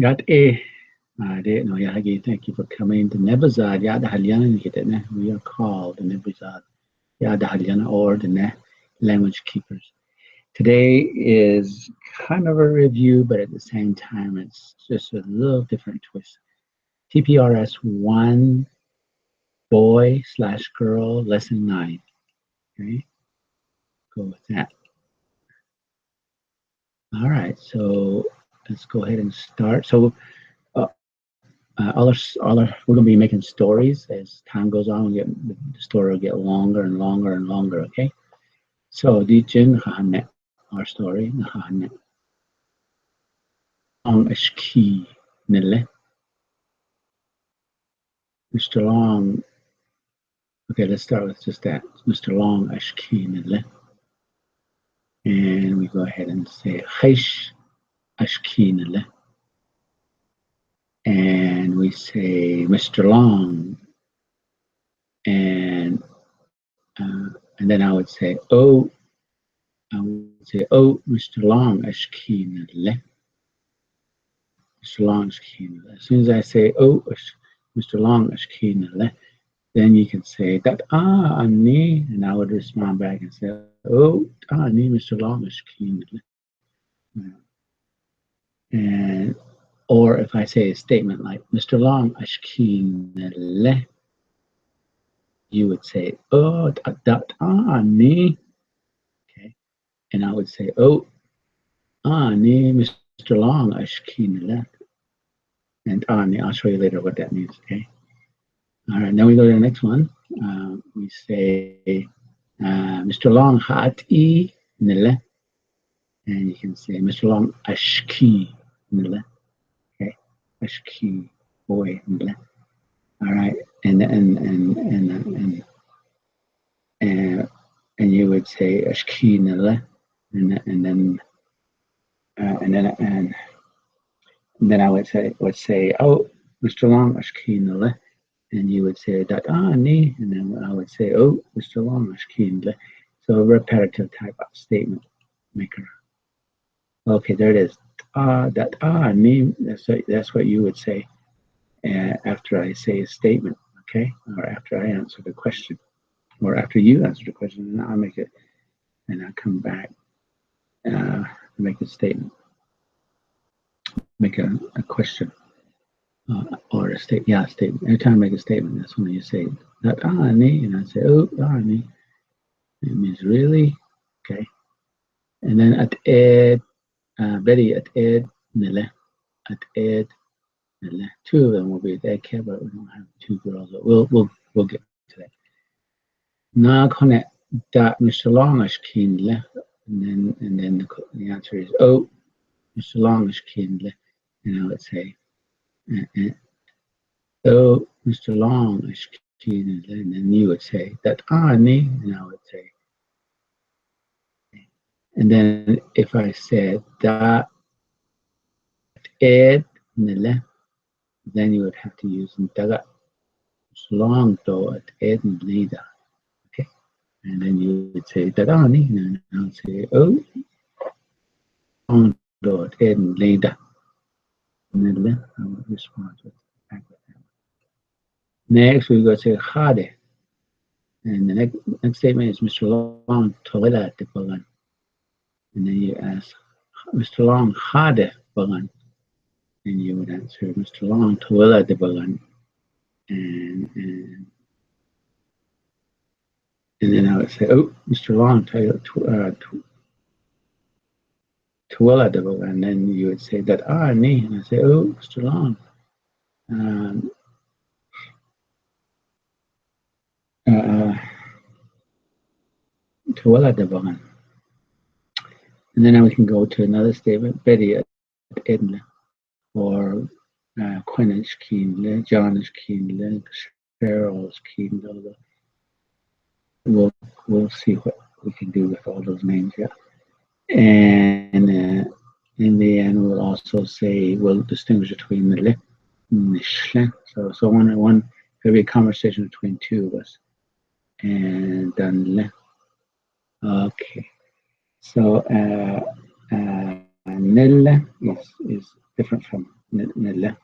Got A. No, Yahagi, thank you for coming. The Nebuzad, Yada Halyana, we are called the Nebuzad, Yada Halyana, or the language keepers. Today is kind of a review, but at the same time, it's just a little different twist. TPRS 1, boy/girl, lesson 9. Okay, go with that. All right, so let's go ahead and start. So uh, we're going to be making stories as time goes on. The story will get longer and longer and longer. Okay, so Dijin Hahanet, our story. Hahanet. Long Ashki Nile. Mr. Long. Okay, let's start with just that. Mr. Long Ashki Nile. And we go ahead and say Heish Ashki Nile. And we say Mr. Long. And and then I would say, oh, I would say, oh, Mr. Long Ashki Nile. Mr. Long Ashki Nile. As soon as I say, oh, Mr. Long Ashki Nile, then you can say that ani, and I would respond back and say, oh, ani, Mr. Long Ashki Nile. And or if I say a statement like Mr. Long Ashki Nile, you would say, oh, that ani. Okay. And I would say, oh, ani, Mr. Long Ashki Nile. And ani, I'll show you later what that means. Okay. All right, now we go to the next one. We say, Mr. Long Hati Nile. And you can say, Mr. Long Ashki Nile. Okay, Ashki boy Nile. All right, and you would say Ashki Nile, and then I would say, oh, Mr. Long Ashki Nile. And you would say that ni, and then I would say, oh, Mr. Long Ashki Nile. So a repetitive type of statement maker. Okay, there it is. That ni. That's what you would say after I say a statement. Okay, or after I answer the question, or after you answer the question, and I'll make it, and I'll come back, make a statement, make a question, or a statement. Yeah, a statement. Every time I make a statement, that's when you say that ni, and I say, oh, ni. It means really. Okay, and then at ed, Betty at ed nile, at ed. Two of them will be at daycare, but we don't have two girls. But we'll get to that. Na connect that Mr. Longish kindle, and then the answer is oh, Mr. Longish kindle, and I would say oh, Mr. Longish kindle, and then you would say that ani, and I would say, and then if I said that ed nile, then you would have to use daga long though at ed nida. Okay, and then you would say dadani, and I would say oh, on dot ed nida. And then I would respond back with that. Next, we go to Hade. And the next statement is Mr. Long Tolila de Bagan. And then you ask Mr. Long Hade Bagan. And you would answer Mr. Long Tolila de Bagan. And then I would say, oh, Mr. Long Tolila de Bagan. And then you would say that me. And I say, oh, Mr. Long. Tolila de Bagan. And then we can go to another statement, Betty Edna, or Quinish Keenle, Johnish Keenle, Cheryl's Keenle. We'll see what we can do with all those names, yeah. And in the end, we'll also say we'll distinguish between the le and the shle. So one there'll be a conversation between two of us, and then le. Okay. So nille is different from nille.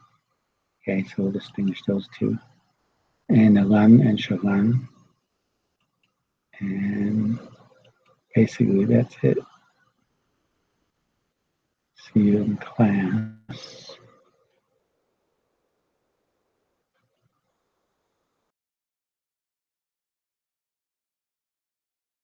Okay, so we'll distinguish those two. And alan and shalan. And basically that's it. See you in class.